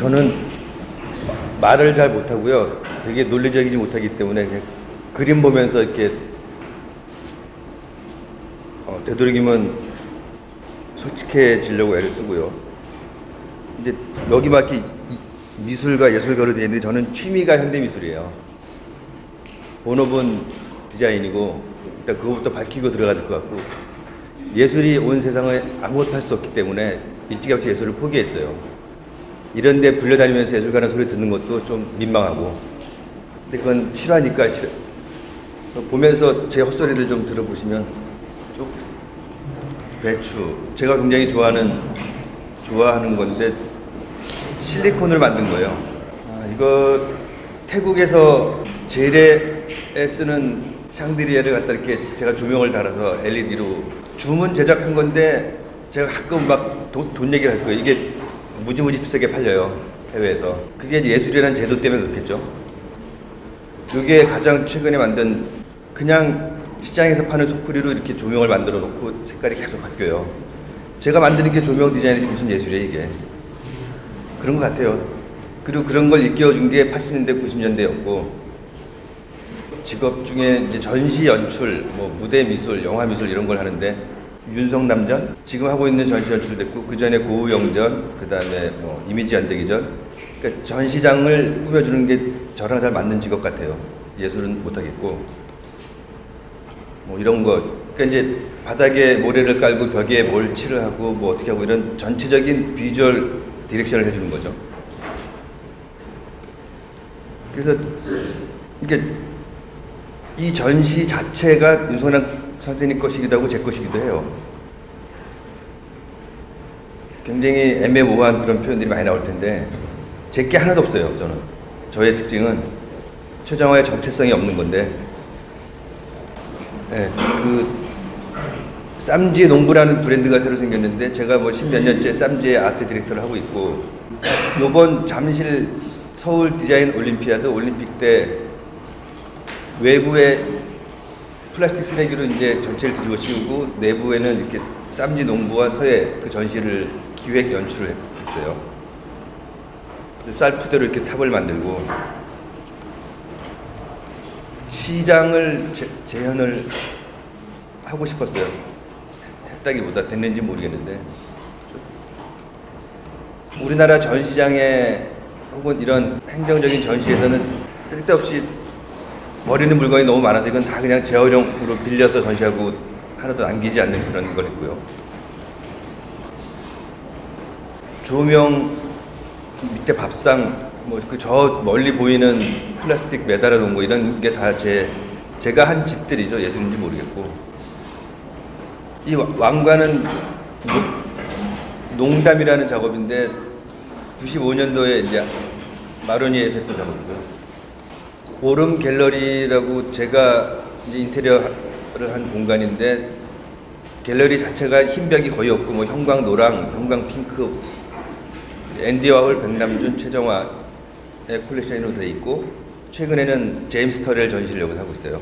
저는 말을 잘 못하고요. 되게 논리적이지 못하기 때문에 그냥 그림 보면서 이렇게 되도록이면 솔직해지려고 애를 쓰고요. 이제 여기 막 이렇게 미술과 예술가로 되어 있는데 저는 취미가 현대미술이에요. 본업은 디자인이고 일단 그거부터 밝히고 들어가야 될 것 같고, 예술이 온 세상에 아무것도 할 수 없기 때문에 일찌감치 예술을 포기했어요. 이런 데 불려다니면서 예술가라는 소리 듣는 것도 좀 민망하고, 근데 그건 싫어하니까 보면서 제 헛소리를 좀 들어보시면 쭉 배추, 제가 굉장히 좋아하는 건데 실리콘을 만든 거예요. 이거 태국에서 재래에 쓰는 샹드리에를 갖다 이렇게 제가 조명을 달아서 LED로 주문 제작한 건데, 제가 가끔 막 돈 얘기를 할 거예요. 이게 무지무지 비싸게 팔려요, 해외에서. 그게 이제 예술이라는 제도 때문에 그렇겠죠. 이게 가장 최근에 만든, 그냥 시장에서 파는 소쿠리로 이렇게 조명을 만들어 놓고 색깔이 계속 바뀌어요. 제가 만드는 게 조명 디자인이 무슨 예술이에요, 이게. 그런 것 같아요. 그리고 그런 걸 일깨워준 게 80년대, 90년대였고, 직업 중에 이제 전시 연출, 뭐 무대 미술, 영화 미술 이런 걸 하는데, 윤성남전, 지금 하고 있는 전시 연출 됐고, 그 전에 고우영전, 그 다음에 뭐 이미지 연대기전, 그러니까 전시장을 꾸며주는 게 저랑 잘 맞는 직업 같아요. 예술은 못하겠고, 뭐 이런 거, 그러니까 이제 바닥에 모래를 깔고 벽에 뭘 칠을 하고 뭐 어떻게 하고 이런 전체적인 비주얼 디렉션을 해주는 거죠. 그래서 이게 이 전시 자체가 윤석열 선생님 것이기도 하고 제 것이기도 해요. 굉장히 애매모호한 그런 표현들이 많이 나올 텐데 제 게 하나도 없어요. 저의 특징은 최정화의 정체성이 없는 건데, 네, 그 쌈지의 농부라는 브랜드가 새로 생겼는데, 제가 뭐 10몇 년째 쌈지의 아트 디렉터를 하고 있고, 요번 잠실 서울 디자인 올림피아드 올림픽 때 외부에 플라스틱 쓰레기로 이제 전체를 뒤집어 씌우고 내부에는 이렇게 쌈지 농부와 서예 그 전시를 기획 연출을 했어요. 쌀푸대로 이렇게 탑을 만들고, 시장을 재현을 하고 싶었어요. 했다기보다 됐는지 모르겠는데, 우리나라 전시장에 혹은 이런 행정적인 전시에서는 쓸데없이 버리는 물건이 너무 많아서 이건 다 그냥 재활용으로 빌려서 전시하고 하나도 남기지 않는 그런 걸 했고요. 조명 밑에 밥상, 뭐 그 저 멀리 보이는 플라스틱 매달아 놓은 거, 이런 게 다 제가 한 짓들이죠. 예술인지 모르겠고, 이 왕관은 농담이라는 작업인데 95년도에 이제 마로니에서 했던 작업이고요. 오름 갤러리라고 제가 이제 인테리어를 한 공간인데, 갤러리 자체가 흰벽이 거의 없고 뭐 형광 노랑, 형광 핑크, 앤디 와홀, 백남준, 최정화의 콜렉션으로 되어 있고, 최근에는 제임스 터렐 전시를 여기서 하고 있어요.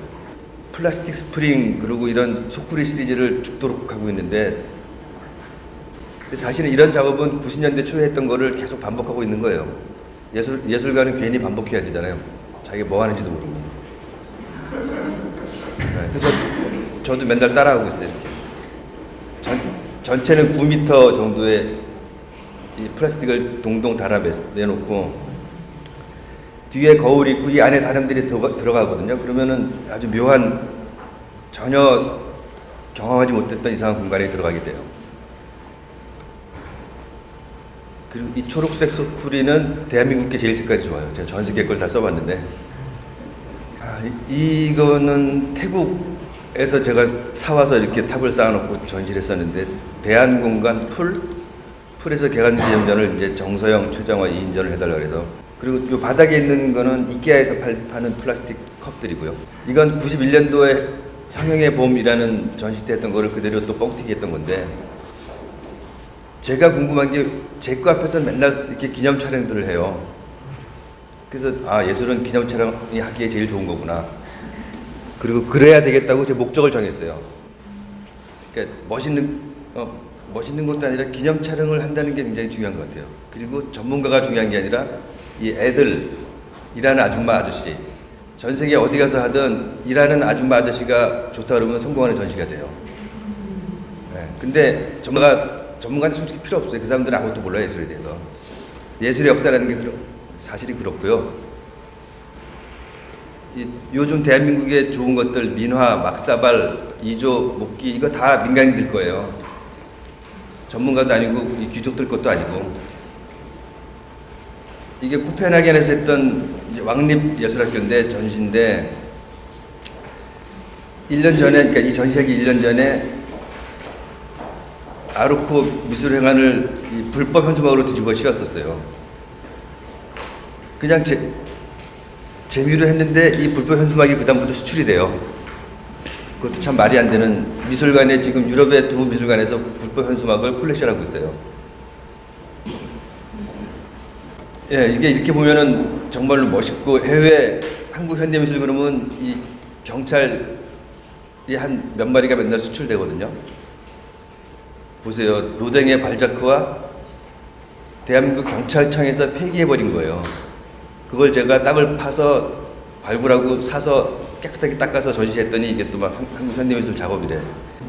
플라스틱 스프링, 그리고 이런 소쿠리 시리즈를 죽도록 하고 있는데, 사실은 이런 작업은 90년대 초에 했던 거를 계속 반복하고 있는 거예요. 예술가는 괜히 반복해야 되잖아요. 자기가 뭐 하는지도 모르고. 네, 그래서 저도 맨날 따라하고 있어요. 전체는 9m 정도의 이 플라스틱을 동동 달아 내놓고, 뒤에 거울이 있고 이 안에 사람들이 들어가거든요. 그러면은 아주 묘한, 전혀 경험하지 못했던 이상한 공간에 들어가게 돼요. 그리고 이 초록색 소쿠리는 대한민국계 제일 색깔이 좋아요. 제가 전 세계 걸 다 써봤는데, 이거는 태국에서 제가 사와서 이렇게 탑을 쌓아놓고 전시를 했었는데, 대한공간 풀에서 개간기념전을 이제 정서영, 최정화 2인전을 해달라고 해서, 그리고 이 바닥에 있는 거는 이케아에서 파는 플라스틱 컵들이고요. 이건 91년도에 성형의 봄이라는 전시 때 했던 거를 그대로 또 뻥튀기 했던 건데, 제가 궁금한 게 제 거 앞에서 맨날 이렇게 기념 촬영들을 해요. 그래서 예술은 기념 촬영이 하기에 제일 좋은 거구나. 그리고 그래야 되겠다고 제 목적을 정했어요. 그러니까 멋있는 멋있는 것도 아니라 기념 촬영을 한다는 게 굉장히 중요한 것 같아요. 그리고 전문가가 중요한 게 아니라 이 애들, 일하는 아줌마 아저씨, 전 세계 어디 가서 하든 일하는 아줌마 아저씨가 좋다 그러면 성공하는 전시가 돼요. 네. 근데 전문가는 솔직히 필요 없어요. 그 사람들은 아무것도 몰라요, 예술에 대해서. 예술의 역사라는 게 사실이 그렇고요. 요즘 대한민국의 좋은 것들, 민화, 막사발, 이조, 목기, 이거 다 민간인들 거예요. 전문가도 아니고 이 귀족들 것도 아니고. 이게 코펜하겐에서 했던 왕립예술학교인데, 전시인데 1년 전에, 그러니까 이 전시하기 1년 전에 아르코 미술회관을 이 불법 현수막으로 뒤집어 씌웠었어요. 그냥 재미로 했는데 이 불법 현수막이 그다음부터 수출이 돼요. 그것도 참 말이 안 되는, 미술관에 지금 유럽의 두 미술관에서 불법 현수막을 콜렉션하고 있어요. 예, 이게 이렇게 보면은 정말로 멋있고, 해외 한국 현대미술 그러면 이 경찰이 한 몇 마리가 맨날 수출되거든요. 보세요. 로댕의 발자크와 대한민국 경찰청에서 폐기해버린 거예요. 그걸 제가 땅을 파서 발굴하고 사서 깨끗하게 닦아서 전시했더니 이게 또 막 한국 현대미술 작업이래.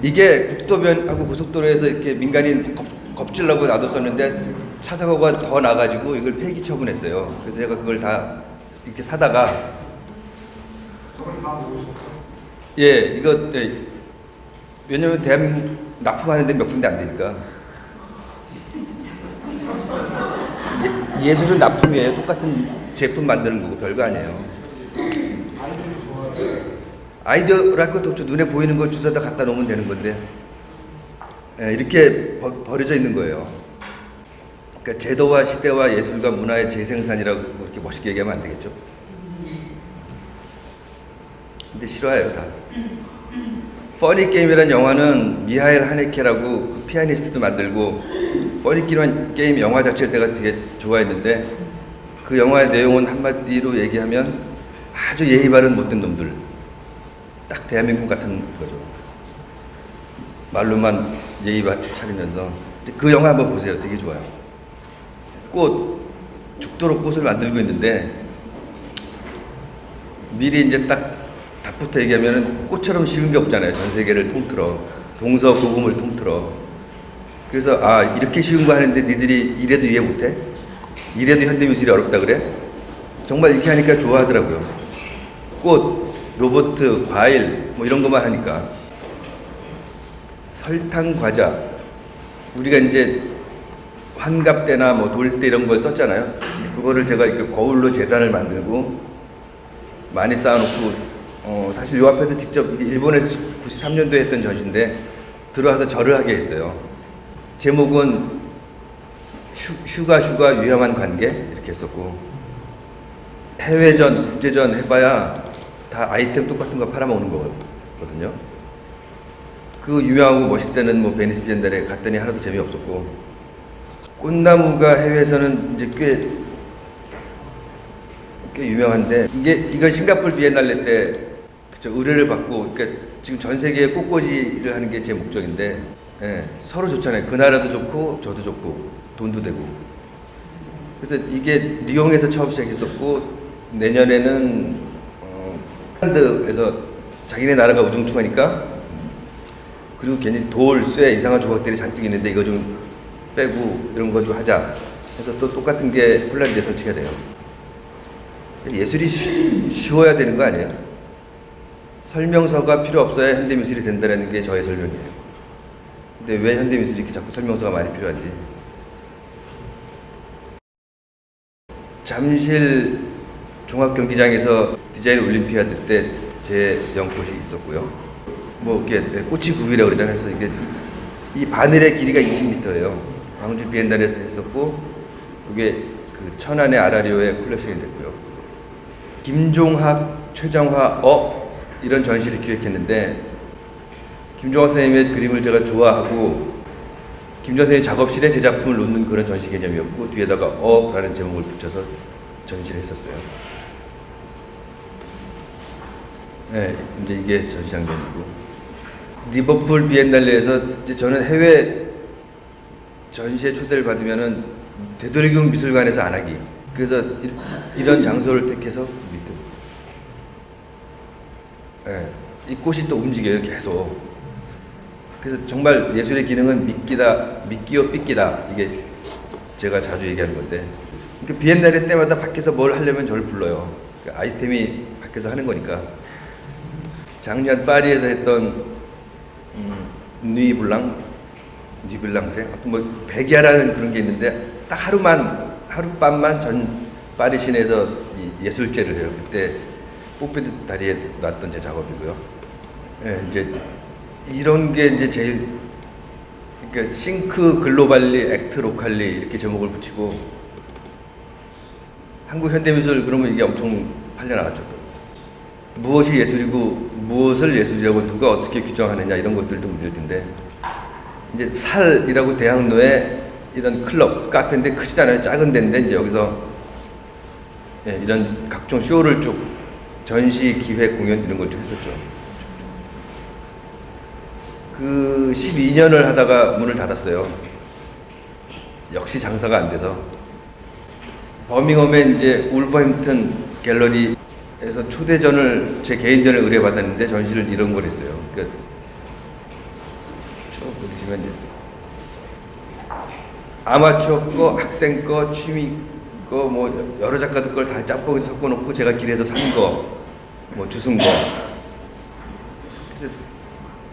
이게 국도변하고 고속도로에서 이렇게 민간인 겁질라고 놔뒀었는데 차사고가 더 나가지고 이걸 폐기 처분했어요. 그래서 제가 그걸 다 이렇게 사다가, 예, 이거, 예, 왜냐면 대한민국 납품하는데 몇 군데 안 되니까. 예술은 납품이에요. 똑같은 제품 만드는 거고 별거 아니에요. 아이디어랄 것도 없죠. 눈에 보이는 거 주워다 갖다 놓으면 되는 건데, 예, 이렇게 버려져 있는 거예요. 그러니까 제도와 시대와 예술과 문화의 재생산이라고 그렇게 멋있게 얘기하면 안 되겠죠. 근데 싫어해요, 다. 퍼니 게임이라는 영화는 미하일 하네케라고 그 피아니스트도 만들고, 퍼니 게임 영화 자체를 내가 되게 좋아했는데, 그 영화의 내용은 한마디로 얘기하면 아주 예의 바른 못된 놈들, 딱 대한민국 같은 거죠. 말로만 예의 차리면서. 그 영화 한번 보세요. 되게 좋아요. 죽도록 꽃을 만들고 있는데, 미리 이제 딱 답부터 얘기하면은 꽃처럼 쉬운 게 없잖아요. 전 세계를 통틀어. 동서고금을 통틀어. 그래서, 아, 이렇게 쉬운 거 하는데 니들이 이래도 이해 못해? 이래도 현대미술이 어렵다 그래? 정말 이렇게 하니까 좋아하더라고요. 꽃, 로봇, 과일, 뭐 이런 것만 하니까. 설탕, 과자. 우리가 이제 환갑 때나 뭐 돌 때 이런 걸 썼잖아요. 그거를 제가 이렇게 거울로 재단을 만들고 많이 쌓아놓고, 사실 요 앞에서 직접 일본에서 93년도에 했던 전시인데 들어와서 절을 하게 했어요. 제목은 슈가 위험한 관계 이렇게 했었고, 해외전, 국제전 해봐야 다 아이템 똑같은 거 팔아먹는 거거든요. 그 유명하고 멋있다는 뭐 베니스 비엔날에 갔더니 하나도 재미없었고, 꽃나무가 해외에서는 이제 꽤 유명한데, 이걸 싱가포르 비엔날레 때 의뢰를 받고, 그러니까 지금 전 세계에 꽃꽂이를 하는 게 제 목적인데, 예, 서로 좋잖아요. 그 나라도 좋고 저도 좋고 돈도 되고. 그래서 이게 리옹에서 처음 시작했었고, 내년에는 핀란드에서 자기네 나라가 우중충하니까, 그리고 괜히 돌, 쇠 이상한 조각들이 잔뜩 있는데 이거 좀 빼고 이런 거 좀 하자 해서 또 똑같은 게 폴란드에 설치가 돼요. 예술이 쉬워야 되는 거 아니에요? 설명서가 필요 없어야 현대미술이 된다는 게 저의 설명이에요. 근데 왜 현대미술이 이렇게 자꾸 설명서가 많이 필요한지. 잠실 종합경기장에서 디자인 올림피아드 때 제 연꽃이 있었고요. 뭐 이렇게 꽃이 구이라고 그러잖아요. 그래서 이게 이 바늘의 길이가 20m예요. 광주 비엔날에서 했었고, 이게 그 천안의 아라리오의 콜렉션이 됐고요. 김종학, 최정화, 이런 전시를 기획했는데, 김종학 선생님의 그림을 제가 좋아하고, 김종학 선생님 작업실에 제 작품을 놓는 그런 전시 개념이었고, 뒤에다가 라는 제목을 붙여서 전시를 했었어요. 네, 이제 이게 전시 장면이고, 리버풀 비엔날레에서 이제 저는 해외 전시에 초대를 받으면은 되도록이면 미술관에서 안 하기. 그래서 이런 장소를 택해서 밑에. 예, 이 꽃이 또 움직여요 계속. 그래서 정말 예술의 기능은 미끼요 삐끼다. 이게 제가 자주 얘기하는 건데. 그러니까 비엔날레 때마다 밖에서 뭘 하려면 저를 불러요. 그러니까 아이템이 밖에서 하는 거니까. 작년 파리에서 했던 누이블랑세 뭐 백야라는 그런 게 있는데 딱 하룻밤만 전 파리 시내에서 예술제를 해요. 그때 뽀페드 다리에 놨던 제 작업이고요. 예, 이제 이런 게 이제 제일 그러니까 싱크 글로발리 액트 로컬리 이렇게 제목을 붙이고 한국 현대미술 그러면 이게 엄청 팔려나갔죠. 또. 무엇이 예술이고 무엇을 예술이라고 누가 어떻게 규정하느냐 이런 것들도 문제일 텐데 이제 살이라고 대학로에 이런 클럽 카페인데 크지도 않아요. 작은 데인데 이제 여기서 예, 이런 각종 쇼를 쭉 전시 기획 공연 이런 걸 쭉 했었죠. 그 12년을 하다가 문을 닫았어요. 역시 장사가 안 돼서 버밍엄에 이제 울버햄튼 갤러리에서 초대전을 제 개인전을 의뢰받았는데 전시를 이런 걸 했어요. 그러니까 쭉 보시면 이제 아마추어 거, 학생 거, 취미 거, 뭐 여러 작가들 걸 다 짬뽕에서 섞어놓고 제가 길에서 산 거, 뭐 주순 거,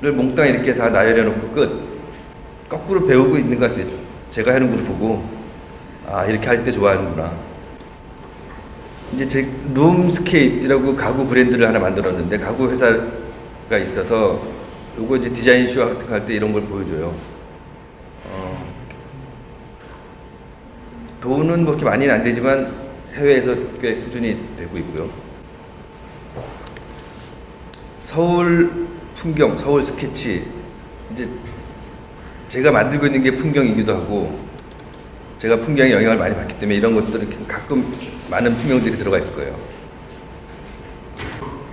를 몽땅 이렇게 다 나열해놓고 끝. 거꾸로 배우고 있는 것 같아요. 제가 하는 걸 보고 아 이렇게 할 때 좋아하는구나. 이제 제 룸스케이프이라고 가구 브랜드를 하나 만들었는데 가구 회사가 있어서 요거 이제 디자인 쇼 같은 거 할 때 이런 걸 보여줘요. 돈은 뭐 이렇게 많이는 안 되지만 해외에서 꽤 꾸준히 되고 있고요. 서울 풍경, 서울 스케치 이제 제가 만들고 있는 게 풍경이기도 하고 제가 풍경에 영향을 많이 받기 때문에 이런 것들은 가끔 많은 풍경들이 들어가 있을 거예요.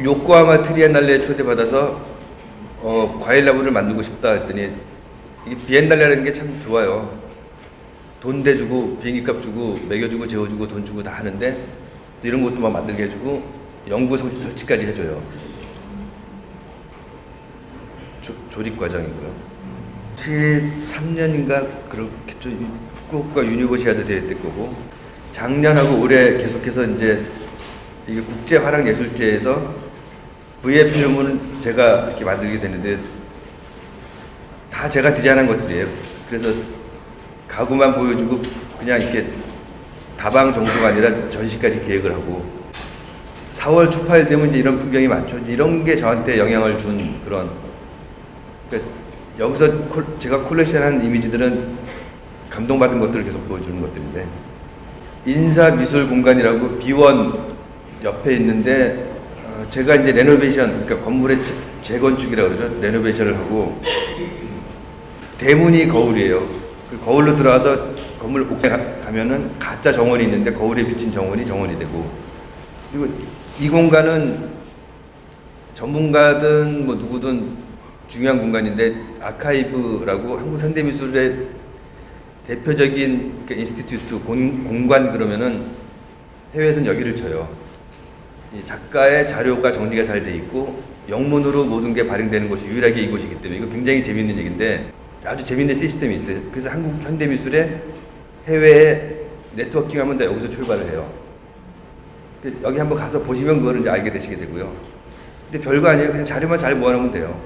요코하마 트리엔날레에 초대받아서 과일나무를 만들고 싶다 했더니 이게 비엔날레라는 게 참 좋아요. 돈 대주고 비행기값 주고 먹여주고 재워주고 돈 주고 다 하는데 이런 것도 막 만들게 해주고 연구 설치까지 해줘요. 조립 과정이고요. 13년인가 그렇겠죠. 후쿠오카 유니버시아드 대회 때 거고 작년하고 올해 계속해서 이제 이게 국제 화랑 예술제에서 VF필름은 제가 이렇게 만들게 되는데 다 제가 디자인한 것들이에요. 그래서 가구만 보여주고 그냥 이렇게 다방 정도가 아니라 전시까지 계획을 하고 4월 초파일 되면 이제 이런 풍경이 많죠. 이런 게 저한테 영향을 준 그런 그러니까 여기서 제가 콜렉션한 이미지들은 감동받은 것들을 계속 보여주는 것들인데 인사미술 공간이라고 비원 옆에 있는데 제가 이제 레노베이션 그러니까 건물의 재건축이라고 그러죠. 레노베이션을 하고 대문이 거울이에요. 그 거울로 들어와서 건물 옥상에 가면은 가짜 정원이 있는데 거울에 비친 정원이 되고 그리고 이 공간은 전문가든 뭐 누구든 중요한 공간인데 아카이브라고 한국 현대미술의 대표적인 인스티튜트 공간 그러면은 해외에서는 여기를 쳐요. 이 작가의 자료가 정리가 잘 돼 있고 영문으로 모든 게 발행되는 곳이 유일하게 이곳이기 때문에 이거 굉장히 재미있는 얘기인데 아주 재미있는 시스템이 있어요. 그래서 한국 현대미술의 해외에 네트워킹하면 다 여기서 출발을 해요. 여기 한번 가서 보시면 그거를 이제 알게 되시게 되고요. 근데 별거 아니에요. 그냥 자료만 잘 모아놓으면 돼요.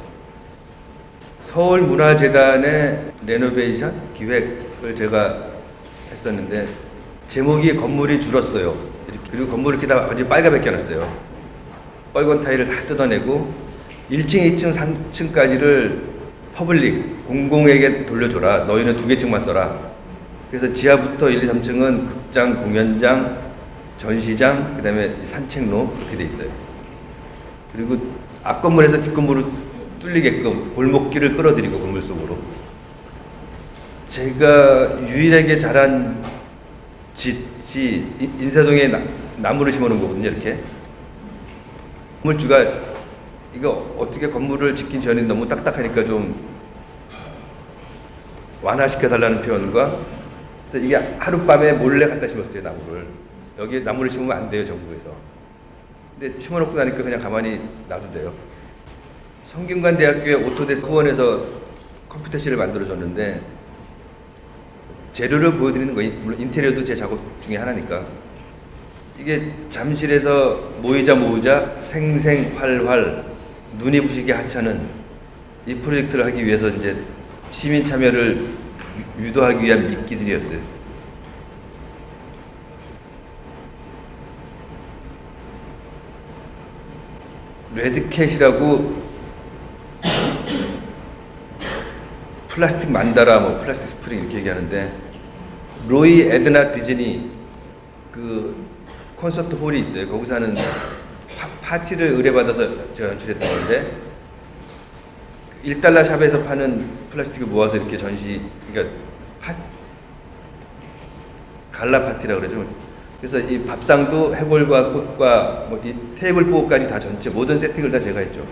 서울문화재단의 레노베이션 기획을 제가 했었는데 제목이 건물이 줄었어요. 그리고 건물을 이렇게 다 완전히 빨갛게 놨어요. 빨간 타일을 다 뜯어내고 1층, 2층, 3층까지를 퍼블릭, 공공에게 돌려줘라. 너희는 2개층만 써라. 그래서 지하부터 1, 2, 3층은 극장, 공연장, 전시장, 그 다음에 산책로 그렇게 돼 있어요. 그리고 앞건물에서 뒷건물로 뚫리게끔 골목길을 끌어들이고 건물 속으로. 제가 유일하게 잘한 짓이 인사동에 나무를 심어놓은 거거든요. 이렇게 건물주가 이거 어떻게 건물을 짓긴 전에 너무 딱딱하니까 좀 완화시켜달라는 표현과, 그래서 이게 하룻밤에 몰래 갖다 심었어요, 나무를. 여기에 나무를 심으면 안 돼요, 정부에서. 근데 심어놓고 나니까 그냥 가만히 놔도 돼요. 성균관대학교의 오토데스크 후원에서 컴퓨터실을 만들어줬는데, 재료를 보여드리는 거예요. 물론 인테리어도 제 작업 중에 하나니까. 이게 잠실에서 모이자 생생활활 눈이 부시게 하찮은 이 프로젝트를 하기 위해서 이제 시민 참여를 유도하기 위한 미끼들이었어요. 레드캣이라고 플라스틱 만다라, 뭐 플라스틱 스프링 이렇게 얘기하는데, 로이 에드나 디즈니 그 콘서트 홀이 있어요. 거기서 하는 파티를 의뢰받아서 제가 연출했던 건데, 1달러 샵에서 파는 플라스틱을 모아서 이렇게 전시, 그러니까 갈라 파티라고 그러죠. 그래서 이 밥상도 해골과 꽃과 뭐 이 테이블 보호까지 다 전체 모든 세팅을 다 제가 했죠.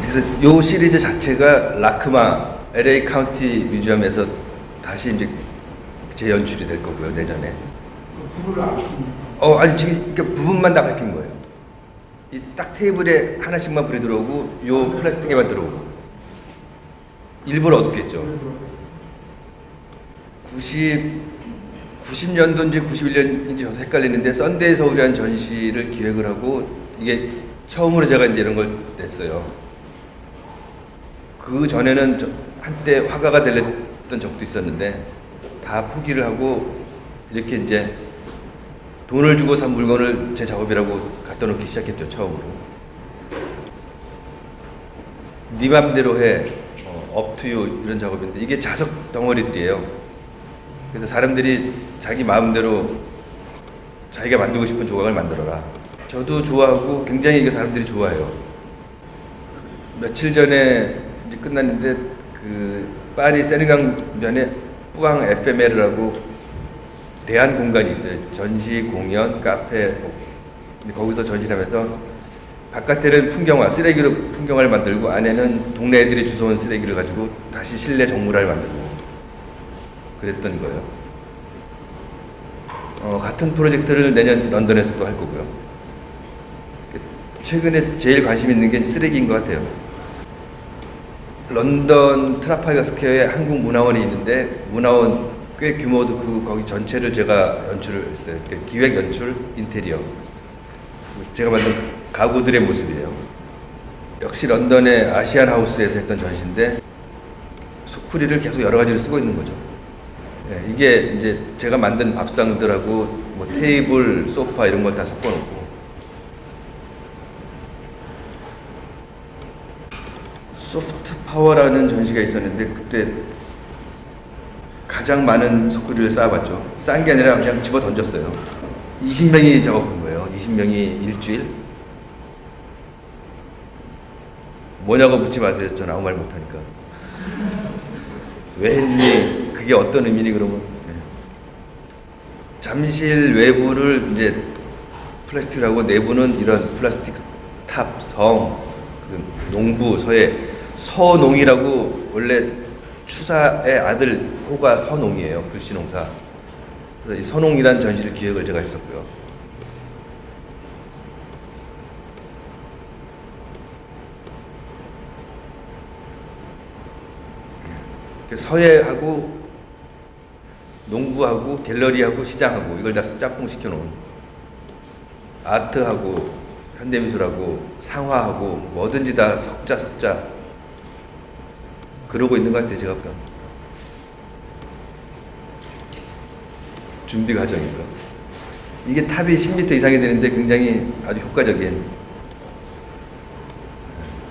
그래서 요 시리즈 자체가 라크마 LA 카운티 뮤지엄에서 다시 이제 재연출이 될 거고요, 내년에. 아니 지금 그러니까 부분만 다 밝힌 거예요. 이 딱 테이블에 하나씩만 불이 들어오고 요 플라스틱에만 들어오고. 일부러 어둡겠죠. 90년도인지 91년인지 저도 헷갈리는데, 썬데이 서울이라는 전시를 기획을 하고, 이게 처음으로 제가 이제 이런 걸 냈어요. 그 전에는 한때 화가가 되렸던 적도 있었는데 다 포기를 하고 이렇게 이제 돈을 주고 산 물건을 제 작업이라고 갖다 놓기 시작했죠, 처음으로. 네 맘대로 해, up to you 이런 작업인데, 이게 자석 덩어리들이에요. 그래서 사람들이 자기 마음대로 자기가 만들고 싶은 조각을 만들어라. 저도 좋아하고 굉장히 이게 사람들이 좋아해요. 며칠 전에 이제 끝났는데, 그 파리 세느강변에 뿌앙 FML이라고 대한 공간이 있어요. 전시, 공연, 카페. 거기서 전시를 하면서 바깥에는 풍경화, 쓰레기로 풍경화를 만들고, 안에는 동네 애들이 주워온 쓰레기를 가지고 다시 실내 정물화를 만들고 그랬던 거예요. 같은 프로젝트를 내년 런던에서 또 할 거고요. 최근에 제일 관심 있는 게 쓰레기인 것 같아요. 런던 트라팔가 스퀘어에 한국문화원이 있는데, 문화원 꽤 규모도 거기 전체를 제가 연출을 했어요. 기획 연출, 인테리어. 제가 만든 가구들의 모습이에요. 역시 런던의 아시안 하우스에서 했던 전시인데, 소쿠리를 계속 여러 가지로 쓰고 있는 거죠. 네, 이게 이제 제가 만든 밥상들하고 뭐 테이블, 소파 이런 걸 다 섞어놓고. 소프트 파워라는 전시가 있었는데, 그때 가장 많은 소쿠리를 쌓아봤죠. 쌓은 게 아니라 그냥 집어 던졌어요. 20명이 작업한 거예요. 20명이 일주일. 뭐냐고 묻지 마세요. 전 아무 말 못하니까. 왜 했니? 그게 어떤 의미니? 그러면. 네. 잠실 외부를 이제 플라스틱을 하고, 내부는 이런 플라스틱 탑, 성, 농부, 서해, 서농이라고, 원래 추사의 아들 호가 서농이에요. 글씨농사. 그래서 이 서농이라는 전시를 기획을 제가 했었고요. 서해하고 농부하고 갤러리하고 시장하고 이걸 다 짝꿍 시켜놓은, 아트하고 현대미술하고 상화하고 뭐든지 다 석자 그러고 있는 것 같아요. 제가 보면 준비 과정이고요. 이게 탑이 10m 이상이 되는데 굉장히 아주 효과적인,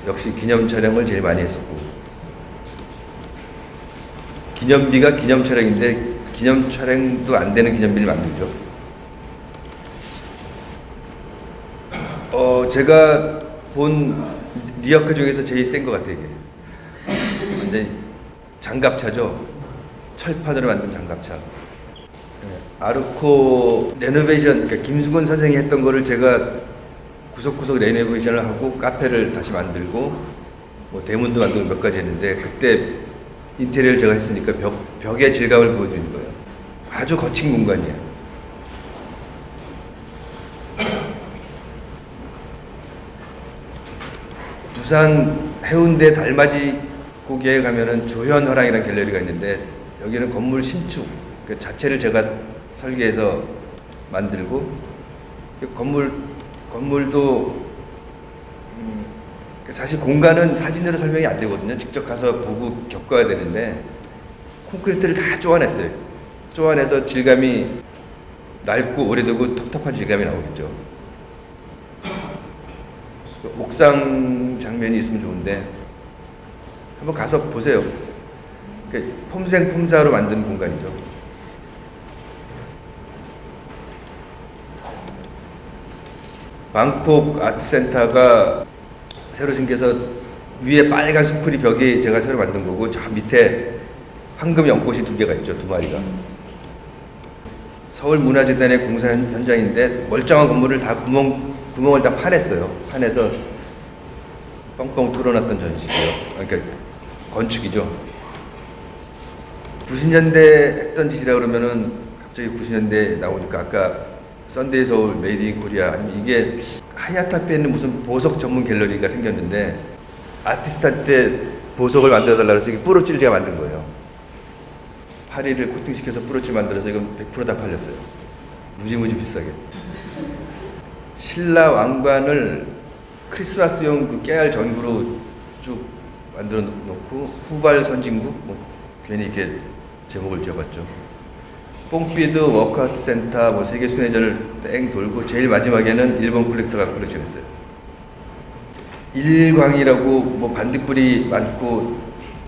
역시 기념 촬영을 제일 많이 했었고, 기념비가 기념 촬영인데 기념 촬영도 안 되는 기념비를 만들죠. 제가 본 리어카 중에서 제일 센 것 같아요. 이게 완전히 장갑차죠. 철판으로 만든 장갑차. 아르코 레노베이션, 그러니까 김수근 선생이 했던 거를 제가 구석구석 레노베이션을 하고 카페를 다시 만들고 뭐 대문도 만들고 몇 가지 했는데, 그때 인테리어를 제가 했으니까 벽의 질감을 보여드리는 거예요. 아주 거친 공간이에요. 부산 해운대 달맞이 고개에 가면은 조현화랑이라는 갤러리가 있는데, 여기는 건물 신축 그 자체를 제가 설계해서 만들고, 건물도 사실 공간은 사진으로 설명이 안 되거든요. 직접 가서 보고 겪어야 되는데, 콘크리트를 다 쪼아냈어요. 쪼아내서 질감이 낡고 오래되고 텁텁한 질감이 나오겠죠. 옥상 장면이 있으면 좋은데 한번 가서 보세요. 폼생폼사로 만든 공간이죠. 방콕 아트센터가 새로 생겨서 위에 빨간 수풀이 벽이 제가 새로 만든 거고, 저 밑에 황금 연꽃이 2개가 있죠. 2마리가. 서울문화재단의 공사 현장인데 멀쩡한 건물을 다 구멍을 다 파냈어요. 파내서 뻥뻥 뚫어놨던 전시고요. 그러니까 건축이죠. 90년대 했던 짓이라 그러면은 갑자기 90년대 나오니까, 아까 썬데이 서울, 메이드 인 코리아, 이게 하얏트앞에 있는 무슨 보석 전문 갤러리가 생겼는데, 아티스트한테 보석을 만들어달라고 해서 이게 뿌로찔리가 만든 거예요. 파리를 코팅시켜서 뿌로찔 만들어서 이건 100% 다 팔렸어요. 무지무지 비싸게. 신라 왕관을 크리스마스용 그 깨알 전구로 쭉 만들어 놓고, 후발 선진국, 뭐 괜히 이렇게 제목을 지어봤죠. 뽕피드 워크아트 센터, 뭐 세계 순회전을 땡 돌고, 제일 마지막에는 일본 콜렉터가 컬렉션했어요. 일광이라고 뭐 반딧불이 많고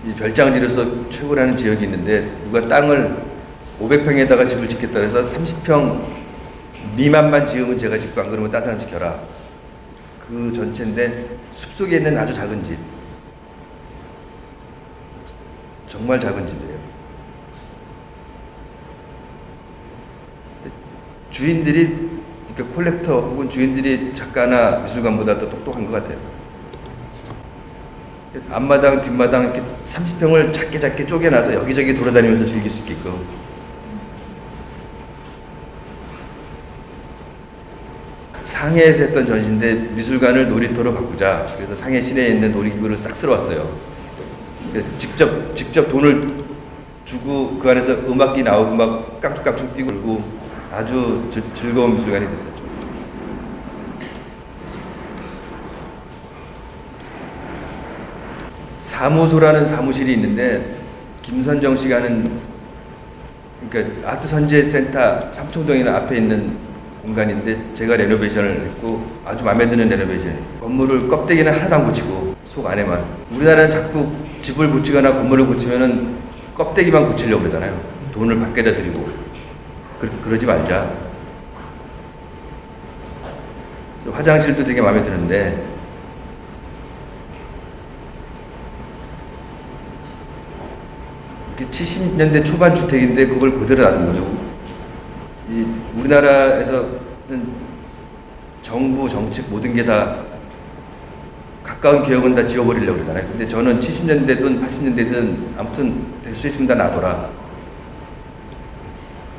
이 별장지로서 최고라는 지역이 있는데, 누가 땅을 500평에다가 집을 짓겠다 해서 30평 미만만 지으면 제가 짓고, 안 그러면 딴 사람 시켜라. 그 전체인데 숲속에 있는 아주 작은 집, 정말 작은 집이에요. 주인들이, 그러니까 콜렉터 혹은 주인들이 작가나 미술관보다 더 똑똑한 것 같아요. 앞마당 뒷마당 이렇게 30평을 작게 쪼개놔서 여기저기 돌아다니면서 즐길 수 있게끔. 상해에서 했던 전시인데 미술관을 놀이터로 바꾸자. 그래서 상해 시내에 있는 놀이기구를 싹 쓸어왔어요. 직접 돈을 주고 그 안에서 음악기 나오고 막 깡충깡충 뛰고 그러고 아주 즐거운 미술관이 됐었죠. 사무소라는 사무실이 있는데, 김선정 씨가 하는, 그러니까 아트 선재 센터 삼청동이나 앞에 있는 공간인데, 제가 레노베이션을 했고 아주 마음에 드는 레노베이션을 했어요. 건물을 껍데기는 하나도 안 고치고 속 안에만. 우리나라는 자꾸 집을 고치거나 건물을 고치면은 껍데기만 고치려고 그러잖아요. 돈을 밖에다 드리고. 그러지 말자. 그래서 화장실도 되게 마음에 드는데, 70년대 초반 주택인데 그걸 그대로 놔둔 거죠. 우리나라에서는 정부, 정책 모든 게 다 가까운 기억은 다 지워버리려고 그러잖아요. 근데 저는 70년대든 80년대든 아무튼 될 수 있으면 다 놔둬라.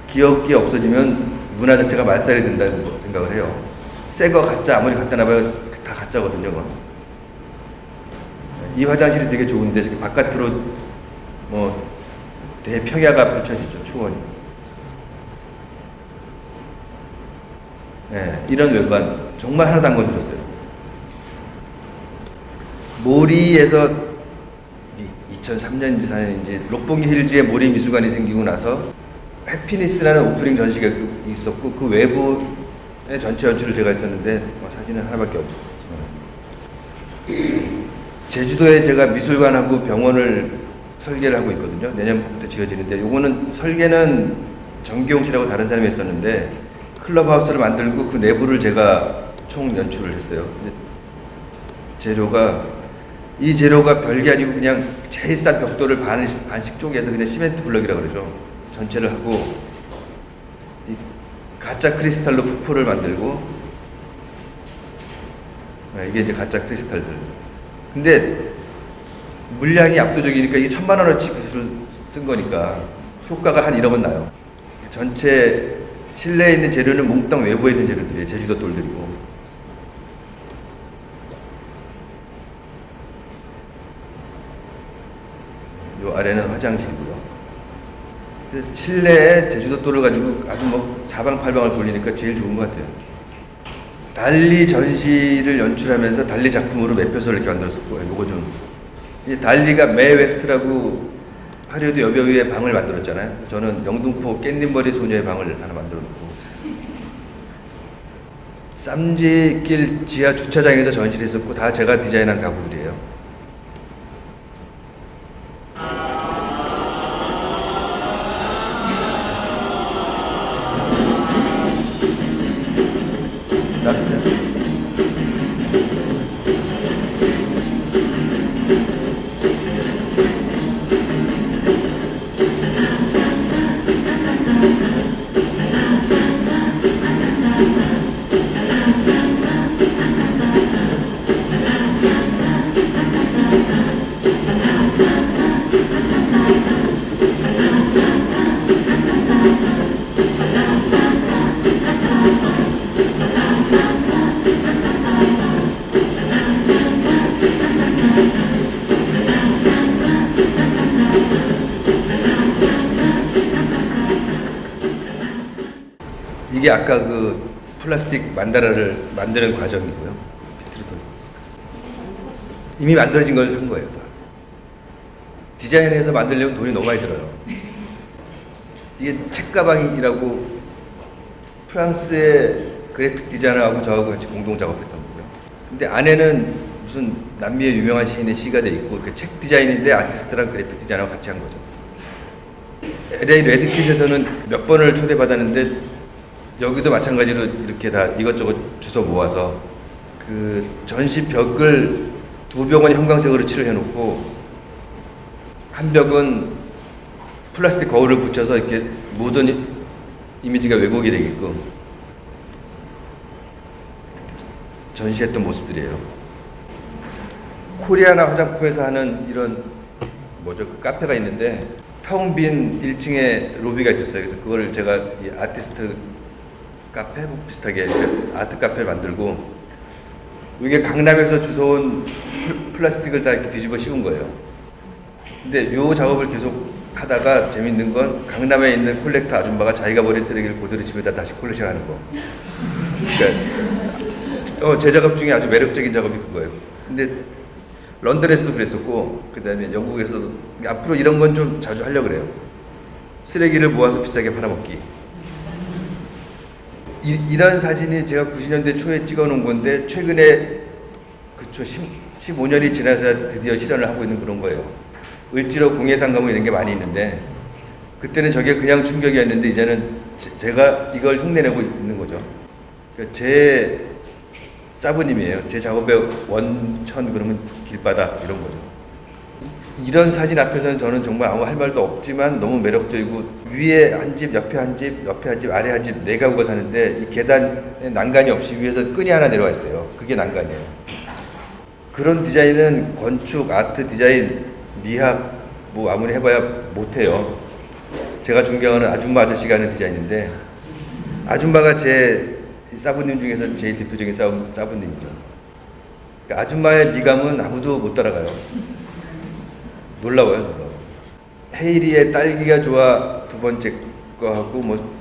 기억이 없어지면 문화 자체가 말살이 된다는 생각을 해요. 새 거 가짜 아무리 갖다 놔봐야 다 가짜거든요. 그건. 이 화장실이 되게 좋은데 저기 바깥으로 뭐 대평야가 펼쳐지죠. 초원이. 네, 이런 외관 정말 하나도 안 건드렸어요. 모리에서 2003년인지 4년인지 록봉이 힐즈에 모리 미술관이 생기고 나서 해피니스라는 오프닝 전시가 있었고, 그 외부의 전체 연출을 제가 했었는데 사진은 하나밖에 없어요. 제주도에 제가 미술관하고 병원을 설계를 하고 있거든요. 내년부터 지어지는데, 요거는 설계는 정기용 씨라고 다른 사람이 했었는데 클럽하우스를 만들고 그 내부를 제가 총 연출을 했어요. 근데 이 재료가 별게 아니고 그냥 제일 싼 벽돌을 반씩 쪼개서 그냥 시멘트 블럭이라고 그러죠. 전체를 하고, 이 가짜 크리스탈로 폭포를 만들고, 이게 이제 가짜 크리스탈들. 근데 물량이 압도적이니까 이게 1,000만 원어치 기술을 쓴 거니까 효과가 한 1억은 나요. 전체 실내에 있는 재료는 몽땅 외부에 있는 재료들이에요. 제주도 돌들이고. 요 아래는 화장실이고요. 그래서 실내에 제주도 돌을 가지고 아주 뭐 사방팔방을 돌리니까 제일 좋은 것 같아요. 달리 전시를 연출하면서 달리 작품으로 매표소를 이렇게 만들었었고, 요거 좀. 이제 달리가 매 웨스트라고 하리우드 여배우의 방을 만들었잖아요. 그래서 저는 영등포 깻잎머리 소녀의 방을 하나 만들어 놓고, 쌈지길 지하 주차장에서 전시를 했었고, 다 제가 디자인한 가구들이에요. 놔두세요. 이게 아까 그 플라스틱 만다라를 만드는 과정이고요. 이미 만들어진 걸 산 거예요. 다. 디자인해서 만들려면 돈이 너무 많이 들어요. 이게 책가방이라고 프랑스의 그래픽 디자이너하고 저하고 같이 공동 작업했던 거고요. 근데 안에는 무슨 남미의 유명한 시인의 시가 돼 있고, 그 책 디자인인데 아티스트랑 그래픽 디자이너가 같이 한 거죠. LA 레드킷에서는 몇 번을 초대받았는데, 여기도 마찬가지로 이렇게 다 이것저것 주워 모아서 그 전시 벽을 2벽은 형광색으로 칠을 해놓고, 한 벽은 플라스틱 거울을 붙여서 이렇게 모든 이미지가 왜곡이 되게끔 전시했던 모습들이에요. 코리아나 화장품에서 하는 이런 뭐죠, 그 카페가 있는데 텅 빈 1층에 로비가 있었어요. 그래서 그거를 제가 이 아티스트 카페 뭐 비슷하게 아트 카페를 만들고, 이게 강남에서 주워온 플라스틱을 다 이렇게 뒤집어 씌운 거예요. 근데 요 작업을 계속 하다가 재밌는 건 강남에 있는 콜렉터 아줌마가 자기가 버린 쓰레기를 그대로 집에다 다시 콜렉션하는 거. 그러니까 제 작업 중에 아주 매력적인 작업이 그거예요. 근데 런던에서도 그랬었고, 그 다음에 영국에서도. 앞으로 이런 건 좀 자주 하려고 그래요. 쓰레기를 모아서 비싸게 팔아먹기. 이런 사진이 제가 90년대 초에 찍어놓은 건데, 최근에 그쵸 15년이 지나서 드디어 실현을 하고 있는 그런 거예요. 을지로 공예상가뭐 이런 게 많이 있는데, 그때는 저게 그냥 충격이었는데 이제는 제가 이걸 흉내내고 있는 거죠. 그러니까 제 사부님이에요. 제 작업의 원천 그러면 길바닥 이런 거죠. 이런 사진 앞에서는 저는 정말 아무 할 말도 없지만 너무 매력적이고, 위에 한 집, 옆에 한 집, 옆에 한 집, 아래 한 집, 4가구가 사는데 이 계단에 난간이 없이 위에서 끈이 하나 내려와 있어요. 그게 난간이에요. 그런 디자인은 건축, 아트 디자인, 미학 뭐 아무리 해봐야 못해요. 제가 존경하는 아줌마 아저씨가 하는 디자인인데, 아줌마가 제 사부님 중에서 제일 대표적인 사부님이죠. 그러니까 아줌마의 미감은 아무도 못 따라가요. 놀라워요, 놀라워. 헤이리의 딸기가 좋아 두 번째 거하고 뭐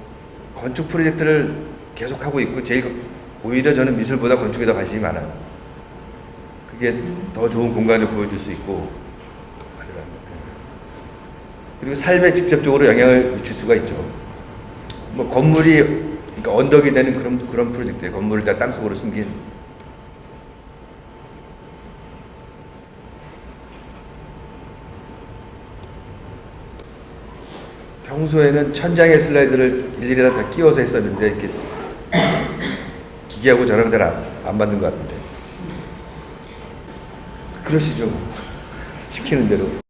건축 프로젝트를 계속 하고 있고, 오히려 저는 미술보다 건축에 더 관심이 많아요. 그게 더 좋은 공간을 보여줄 수 있고, 그리고 삶에 직접적으로 영향을 미칠 수가 있죠. 뭐 건물이, 그러니까 언덕이 되는 그런 프로젝트예요. 건물을 다 땅속으로 숨긴. 평소에는 천장에 슬라이드를 일일이 다 끼워서 했었는데, 이렇게 기계하고 저랑 잘 안 맞는 것 같은데. 그러시죠. 시키는 대로.